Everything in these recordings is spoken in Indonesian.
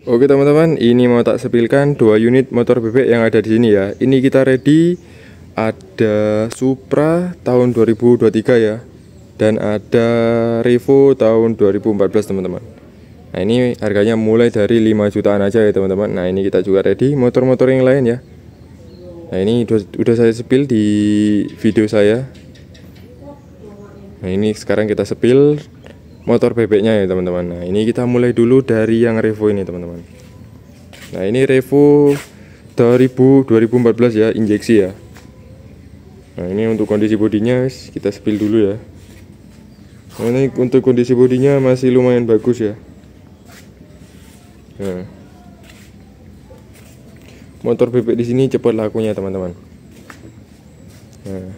Oke teman-teman, ini mau tak sepilkan 2 unit motor bebek yang ada di sini ya. Ini kita ready, ada Supra tahun 2023 ya, dan ada Revo tahun 2014 teman-teman. Nah ini harganya mulai dari 5 jutaan aja ya teman-teman. Nah ini kita juga ready motor-motor yang lain ya. Nah ini udah saya sepil di video saya. Nah ini sekarang kita sepil motor bebeknya ya teman-teman. Nah ini kita mulai dulu dari yang Revo ini teman-teman. Nah ini Revo 2014 ya, injeksi ya. Nah ini untuk kondisi bodinya kita sepil dulu ya. Nah, ini untuk kondisi bodinya masih lumayan bagus ya. Nah, motor bebek di sini cepat lakunya teman-teman. Nah,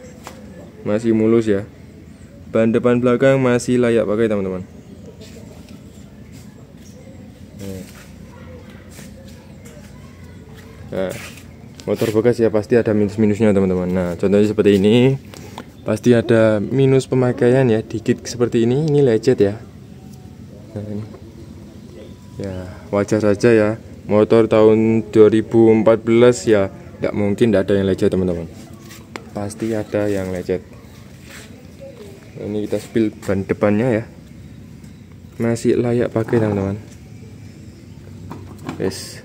masih mulus ya. Ban depan belakang masih layak pakai teman-teman. Nah, motor bekas ya pasti ada minus-minusnya teman-teman. Nah contohnya seperti ini, pasti ada minus pemakaian ya, dikit seperti ini lecet ya. Nah, ini. Ya wajar saja ya, motor tahun 2014 ya, nggak mungkin nggak ada yang lecet teman-teman, pasti ada yang lecet. Ini kita spill ban depannya ya, masih layak pakai teman-teman. Yes.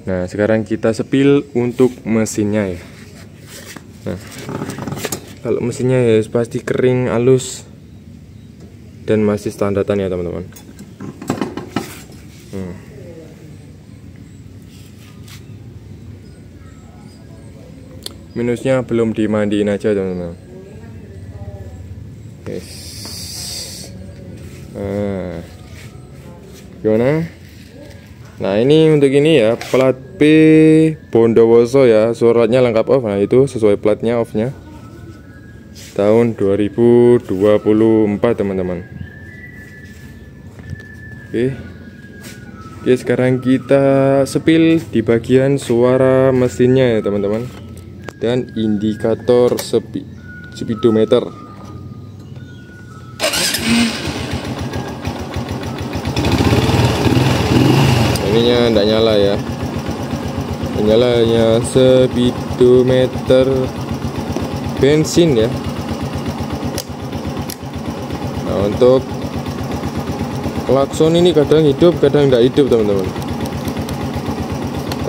Nah sekarang kita sepil untuk mesinnya ya. Nah kalau mesinnya ya pasti kering, halus, dan masih standaran ya teman-teman. Minusnya belum dimandiin aja teman-teman. Yes. Nah, gimana? Nah ini untuk ini ya, plat P Bondowoso ya, suratnya lengkap off. Nah itu sesuai platnya, off-nya tahun 2024 teman-teman. Oke, sekarang kita sepil di bagian suara mesinnya ya teman-teman, dan indikator speedometer. Ininya tidak nyala ya, nyalanya speedometer bensin ya. Nah untuk klakson ini kadang hidup kadang tidak hidup teman-teman,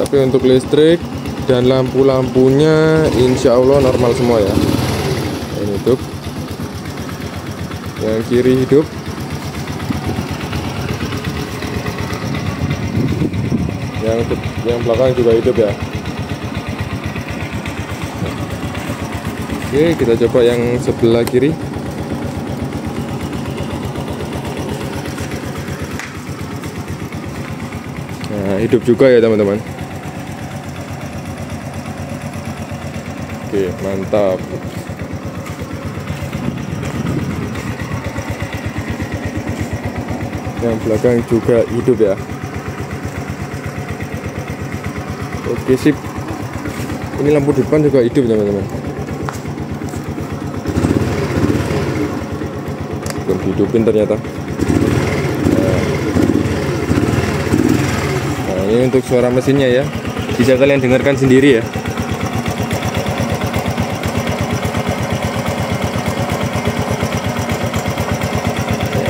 tapi untuk listrik dan lampu-lampunya insya Allah normal semua ya. Ini hidup, yang kiri hidup, yang belakang juga hidup ya. Oke, kita coba yang sebelah kiri. Nah hidup juga ya teman-teman. Oke mantap. Yang belakang juga hidup ya. Oke sip. Ini lampu depan juga hidup teman-teman. Belum dihidupin ternyata. Nah ini untuk suara mesinnya ya, bisa kalian dengarkan sendiri ya.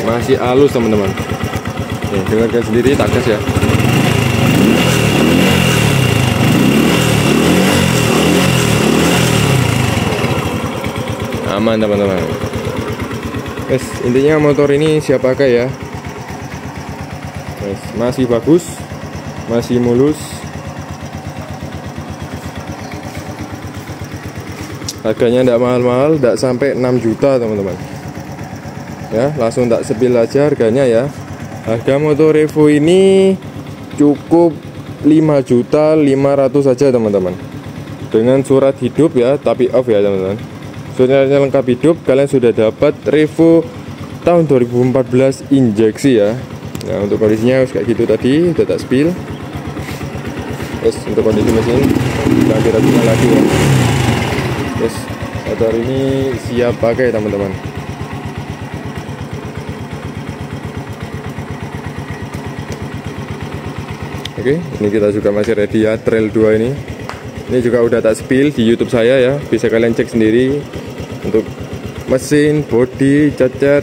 Masih halus teman-teman. Dengarkan sendiri, tak gas ya. Aman teman-teman. Yes, intinya motor ini siap pakai ya. Yes, masih bagus, masih mulus. Harganya tidak mahal-mahal, tidak sampai 6 juta teman-teman. Ya, langsung tak sepil aja harganya ya. Harga motor Revo ini cukup 5.500.000 saja teman-teman, dengan surat hidup ya, tapi off ya teman-teman. Suratnya lengkap hidup, kalian sudah dapat Revo tahun 2014 injeksi ya. Nah untuk kondisinya kayak gitu tadi, udah tak spill. Terus untuk kondisi mesin kita kira-kira lagi ya. Terus motor ini siap pakai teman-teman. Oke, ini kita juga masih ready ya, trail 2 ini. Ini juga udah tak spill di YouTube saya ya, bisa kalian cek sendiri untuk mesin, bodi, cat-cat,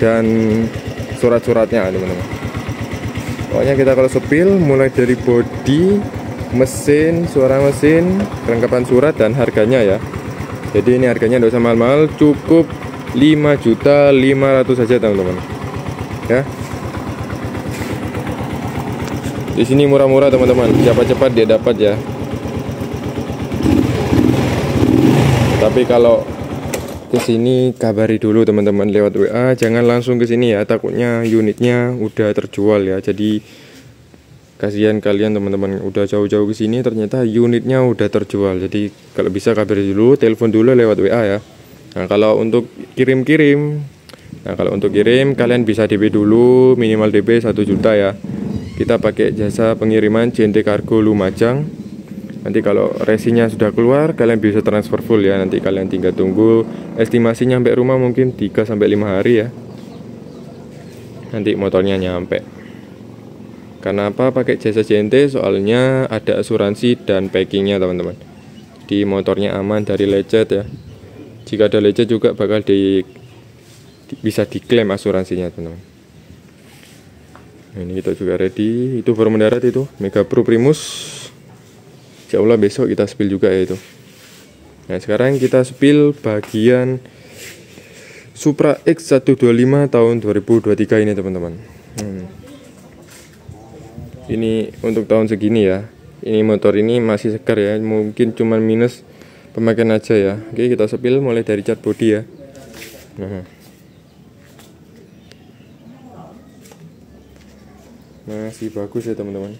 dan surat-suratnya teman-teman. Pokoknya kita kalau spill mulai dari bodi, mesin, suara mesin, kelengkapan surat, dan harganya ya. Jadi ini harganya tidak usah mahal-mahal, cukup 5.500.000 saja teman-teman. Ya. Di sini murah-murah teman-teman, siapa cepat dia dapat ya. Tapi kalau ke sini kabari dulu teman-teman lewat WA, jangan langsung ke sini ya, takutnya unitnya udah terjual ya. Jadi kasihan kalian teman-teman, udah jauh-jauh ke sini ternyata unitnya udah terjual. Jadi kalau bisa kabari dulu, telepon dulu lewat WA ya. Nah, kalau untuk kirim kalian bisa DP dulu, minimal DP 1 juta ya. Kita pakai jasa pengiriman JNT Kargo Lumajang. Nanti kalau resinya sudah keluar, kalian bisa transfer full ya. Nanti kalian tinggal tunggu estimasinya sampai rumah mungkin 3-5 hari ya. Nanti motornya nyampe. Kenapa pakai jasa JNT? Soalnya ada asuransi dan packingnya teman-teman. Di motornya aman dari lecet ya. Jika ada lecet juga bakal bisa diklaim asuransinya teman-teman. Nah, ini kita juga ready. Itu baru mendarat itu Mega Pro Primus. Insya Allah besok kita spill juga ya itu. Nah sekarang kita spill bagian Supra X125 tahun 2023 ini teman-teman. Ini untuk tahun segini ya. Ini motor ini masih segar ya. Mungkin cuman minus pemakaian aja ya. Oke, kita spill mulai dari cat body ya. Nah, masih bagus ya teman-teman.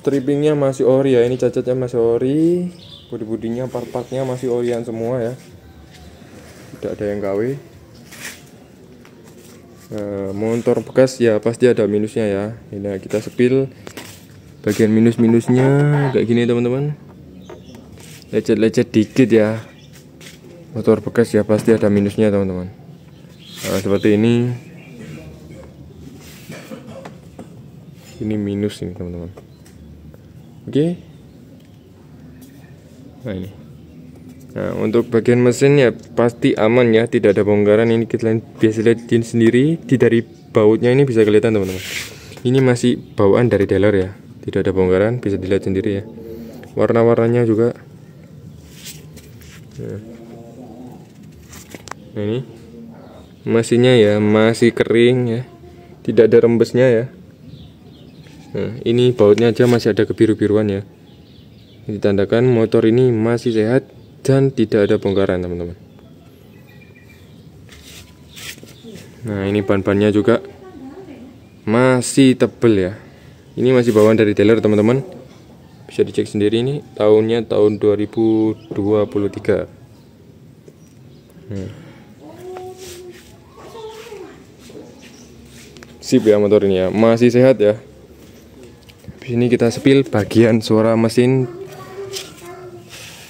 Strippingnya masih ori ya, ini cacatnya masih ori, bodi-bodinya part-partnya masih orian semua ya, tidak ada yang KW. Motor bekas ya pasti ada minusnya ya. Ini kita spill bagian minus-minusnya kayak gini teman-teman, lecet-lecet dikit ya. Motor bekas ya pasti ada minusnya teman-teman. Nah, seperti ini minus ini teman-teman. Oke. Nah ini. Nah untuk bagian mesin ya pasti aman ya, tidak ada bongkaran. Ini kalian biasa lihatin sendiri, dari bautnya ini bisa kelihatan teman-teman. Ini masih bawaan dari dealer ya, tidak ada bongkaran, bisa dilihat sendiri ya. Warna-warnanya juga. Nah ini mesinnya ya masih kering ya, tidak ada rembesnya ya. Nah ini bautnya aja masih ada kebiru-biruan ya, ditandakan motor ini masih sehat dan tidak ada bongkaran teman-teman. Nah ini ban-bannya juga masih tebel ya. Ini masih bawaan dari dealer teman-teman, bisa dicek sendiri. Ini tahunnya tahun 2023. Sip ya motor ini ya, masih sehat ya. Di sini kita spill bagian suara mesin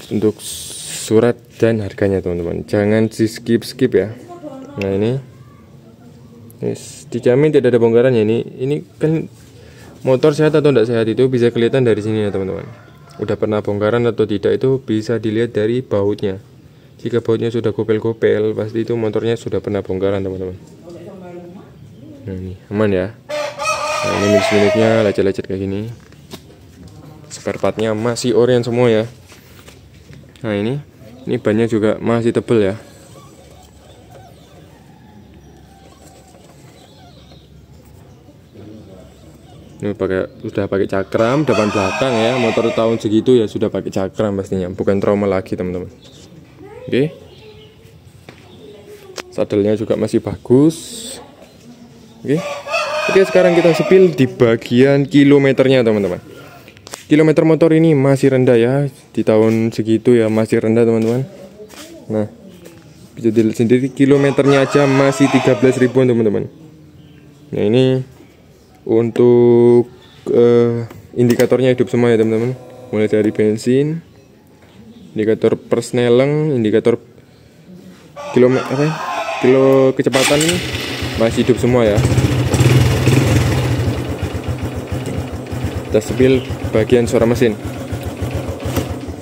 untuk surat dan harganya teman-teman, jangan di skip ya. Nah ini dijamin tidak ada bongkaran ya. Ini kan motor sehat atau tidak sehat itu bisa kelihatan dari sini ya teman-teman. Udah pernah bongkaran atau tidak itu bisa dilihat dari bautnya. Jika bautnya sudah gopel-gopel pasti itu motornya sudah pernah bongkaran teman-teman. Nah ini aman ya. Nah ini minus-minusnya lecet-lecet kayak gini. Spare partnya masih orient semua ya. Nah ini bannya juga masih tebel ya. Ini sudah pakai cakram depan belakang ya. Motor tahun segitu ya sudah pakai cakram pastinya, bukan trauma lagi teman-teman. Oke. Sadelnya juga masih bagus. Oke, sekarang kita spill di bagian kilometernya teman-teman. Kilometer motor ini masih rendah ya, di tahun segitu ya masih rendah teman-teman. Nah bisa dilihat sendiri, kilometernya aja masih 13.000 teman-teman. Nah ini untuk indikatornya hidup semua ya teman-teman. Mulai dari bensin, indikator persneleng, indikator kilo kecepatan ini masih hidup semua ya. Kita sepil bagian suara mesin.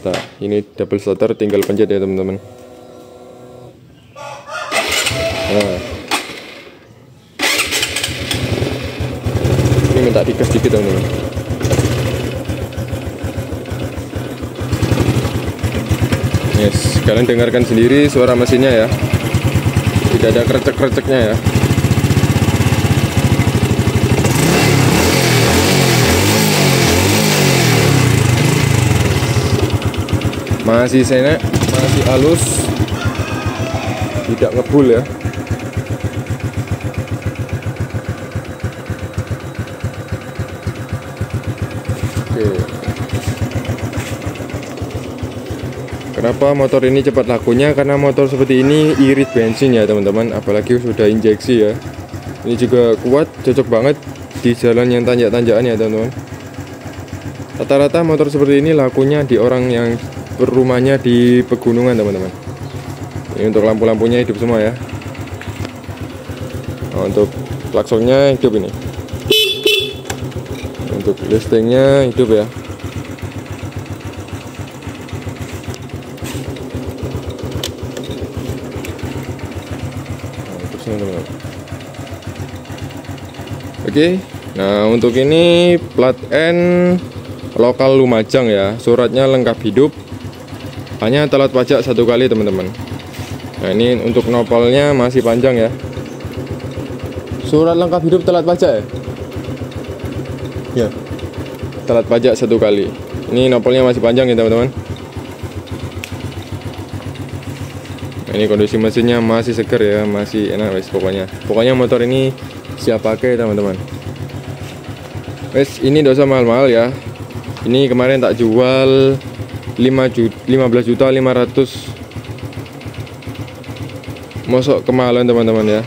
Nah, ini double starter, tinggal pencet ya teman-teman. Nah, ini minta digas dikit teman-teman. Yes, kalian dengarkan sendiri suara mesinnya ya. Tidak ada krecek-kreceknya ya. Masih senek, masih halus, tidak ngebul ya. Oke. Kenapa motor ini cepat lakunya? Karena motor seperti ini irit bensin ya teman-teman, apalagi sudah injeksi ya. Ini juga kuat, cocok banget di jalan yang tanjak-tanjakan ya teman-teman. Rata-rata motor seperti ini lakunya di orang yang rumahnya di pegunungan teman-teman. Ini untuk lampu-lampunya hidup semua ya. Nah, untuk klaksonnya hidup ini. Untuk listingnya hidup ya. Oke, nah untuk ini plat N lokal Lumajang ya, suratnya lengkap hidup, hanya telat pajak 1 kali teman-teman. Nah ini untuk nopolnya masih panjang ya. Surat lengkap hidup telat pajak ya? Ya, telat pajak 1 kali. Ini nopolnya masih panjang ya teman-teman. Nah, ini kondisi mesinnya masih seger ya, masih enak wes pokoknya. Pokoknya motor ini siap pakai teman-teman. Wes ini dosa mahal-mahal ya. Ini kemarin tak jual 15.500.000. Mosok kemahalan teman-teman ya.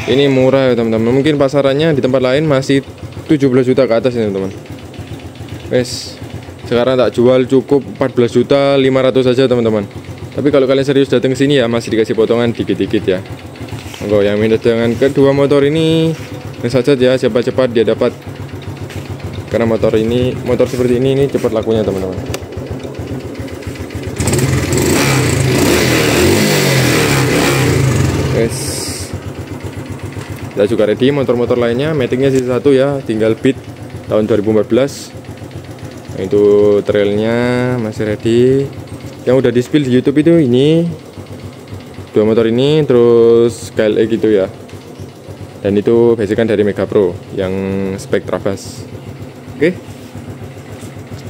Ini murah ya teman-teman. Mungkin pasarannya di tempat lain masih 17 juta ke atas ya teman-teman. Wes sekarang tak jual cukup 14.500.000 saja teman-teman. Tapi kalau kalian serius datang ke sini ya masih dikasih potongan dikit-dikit ya. Monggo yang minat dengan kedua motor ini saja ya, cepat-cepat dia dapat. Karena motor seperti ini cepat lakunya teman-teman. Yes. Kita juga ready motor-motor lainnya, matingnya sisa 1 ya, tinggal Beat tahun 2014. Nah, itu trailnya masih ready. Yang udah di spill di YouTube itu ini 2 motor ini, terus KLE gitu ya. Dan itu basican dari Mega Pro yang spek Travas. Oke.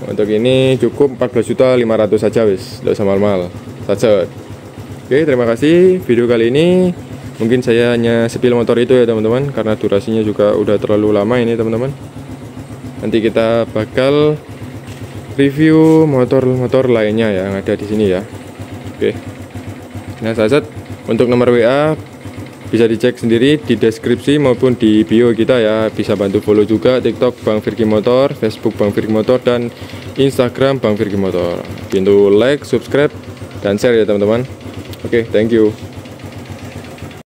Untuk ini cukup 14.500.000 saja wis, enggak usah mahal-mahal. Saja. Oke, terima kasih video kali ini. Mungkin saya hanya spill motor itu ya teman-teman, karena durasinya juga udah terlalu lama ini teman-teman. Nanti kita bakal review motor-motor lainnya yang ada di sini ya. Oke. Nah, sahabat, untuk nomor WA bisa dicek sendiri di deskripsi maupun di bio kita ya. Bisa bantu follow juga TikTok Bang Virgi Motor, Facebook Bang Virgi Motor, dan Instagram Bang Virgi Motor. Bantu like, subscribe, dan share ya teman-teman. Oke, thank you.